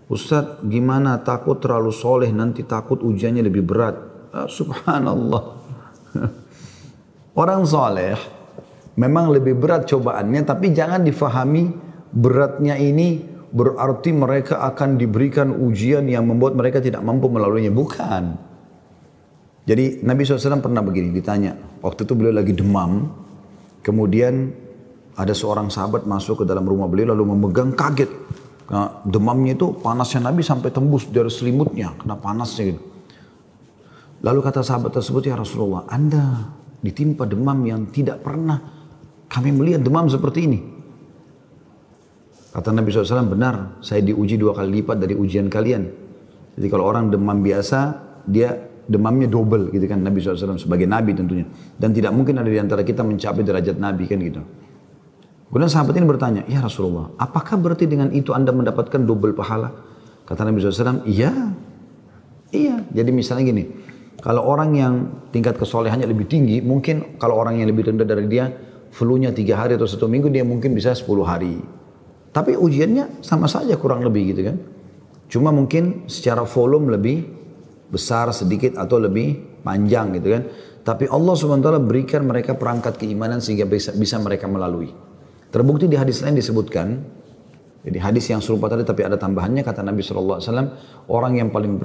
Ustadz gimana, takut terlalu soleh nanti takut ujiannya lebih berat. Subhanallah. Orang soleh memang lebih berat cobaannya, tapi jangan difahami beratnya ini berarti mereka akan diberikan ujian yang membuat mereka tidak mampu melaluinya. Bukan. Jadi Nabi SAW pernah begini, ditanya. Waktu itu beliau lagi demam. Kemudian ada seorang sahabat masuk ke dalam rumah beliau lalu memegang, kaget. Nah, demamnya itu panasnya Nabi sampai tembus dari selimutnya. Kena panasnya gitu. Lalu kata sahabat tersebut, ya Rasulullah, Anda ditimpa demam yang tidak pernah kami melihat demam seperti ini. Kata Nabi SAW, benar, saya diuji 2 kali lipat dari ujian kalian. Jadi kalau orang demam biasa, dia demamnya double gitu kan, Nabi SAW sebagai Nabi tentunya. Dan tidak mungkin ada di antara kita mencapai derajat Nabi kan gitu. Kemudian sahabat ini bertanya, ya Rasulullah, apakah berarti dengan itu Anda mendapatkan double pahala? Kata Nabi SAW, iya. Iya, jadi misalnya gini, kalau orang yang tingkat kesolehannya lebih tinggi, mungkin kalau orang yang lebih rendah dari dia, flu-nya 3 hari atau 1 minggu, dia mungkin bisa 10 hari. Tapi ujiannya sama saja kurang lebih gitu kan. Cuma mungkin secara volume lebih besar sedikit atau lebih panjang gitu kan. Tapi Allah SWT berikan mereka perangkat keimanan sehingga bisa mereka melalui. Terbukti di hadis lain disebutkan, jadi hadis yang serupa tadi tapi ada tambahannya, kata Nabi SAW, orang yang paling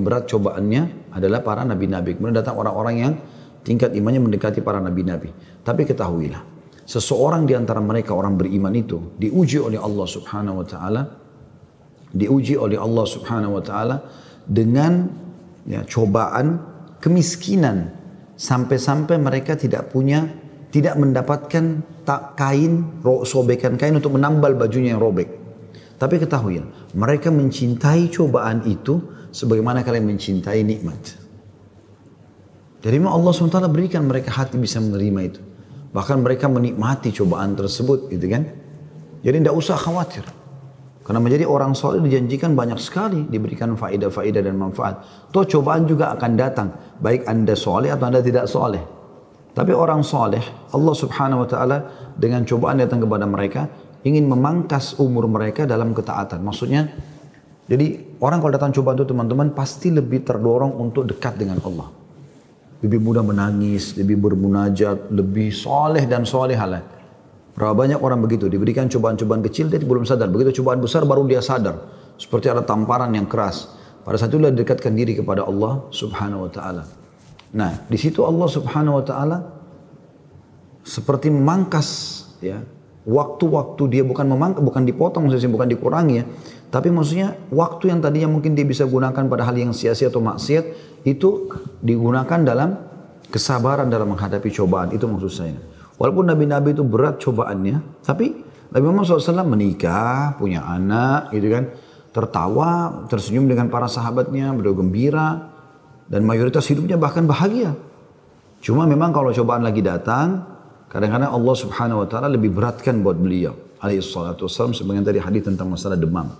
berat cobaannya adalah para nabi-nabi. Kemudian datang orang-orang yang tingkat imannya mendekati para nabi-nabi. Tapi ketahuilah, seseorang di antara mereka orang beriman itu diuji oleh Allah Subhanahu wa taala, dengan cobaan kemiskinan sampai-sampai mereka tidak mendapatkan sobekan kain untuk menambal bajunya yang robek. Tapi ketahui, mereka mencintai cobaan itu sebagaimana kalian mencintai nikmat. Jadi Allah SWT berikan mereka hati bisa menerima itu. Bahkan mereka menikmati cobaan tersebut gitu kan. Jadi tidak usah khawatir. Karena menjadi orang soleh dijanjikan banyak sekali diberikan faedah-faedah dan manfaat. Toh cobaan juga akan datang. Baik Anda soleh atau Anda tidak soleh. Tapi orang soleh, Allah Subhanahu wa ta'ala dengan cobaan datang kepada mereka, ingin memangkas umur mereka dalam ketaatan. Maksudnya, jadi orang kalau datang cobaan itu teman-teman pasti lebih terdorong untuk dekat dengan Allah. Lebih mudah menangis, lebih bermunajat, lebih soleh dan solehalah. Berapa banyak orang begitu, diberikan cobaan-cobaan kecil, dia belum sadar. Begitu cobaan besar baru dia sadar. Seperti ada tamparan yang keras. Pada saat itu dia dekatkan diri kepada Allah Subhanahu wa ta'ala. Nah, di situ Allah Subhanahu wa taala seperti memangkas ya, waktu-waktu dia bukan dipotong, bukan dikurangi ya, tapi maksudnya waktu yang tadinya mungkin dia bisa gunakan pada hal yang sia-sia atau maksiat itu digunakan dalam kesabaran dalam menghadapi cobaan. Itu maksud saya. Walaupun nabi-nabi itu berat cobaannya, tapi Nabi Muhammad SAW menikah, punya anak, gitu kan, tertawa, tersenyum dengan para sahabatnya, beliau gembira. Dan mayoritas hidupnya bahkan bahagia. Cuma memang kalau cobaan lagi datang, kadang-kadang Allah Subhanahu wa ta'ala lebih beratkan buat beliau. Alaihissalatu wassalam, sebagian tadi hadis tentang masalah demam.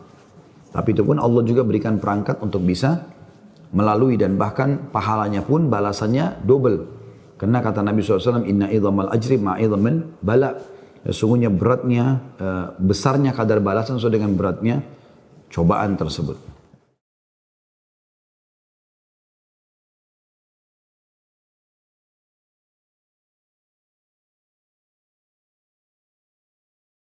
Tapi itu pun Allah juga berikan perangkat untuk bisa melalui dan bahkan pahalanya pun balasannya double. Karena kata Nabi SAW, inna idhamal ajri ma'idhamil bala. Sesungguhnya beratnya, besarnya kadar balasan sesuai dengan beratnya cobaan tersebut.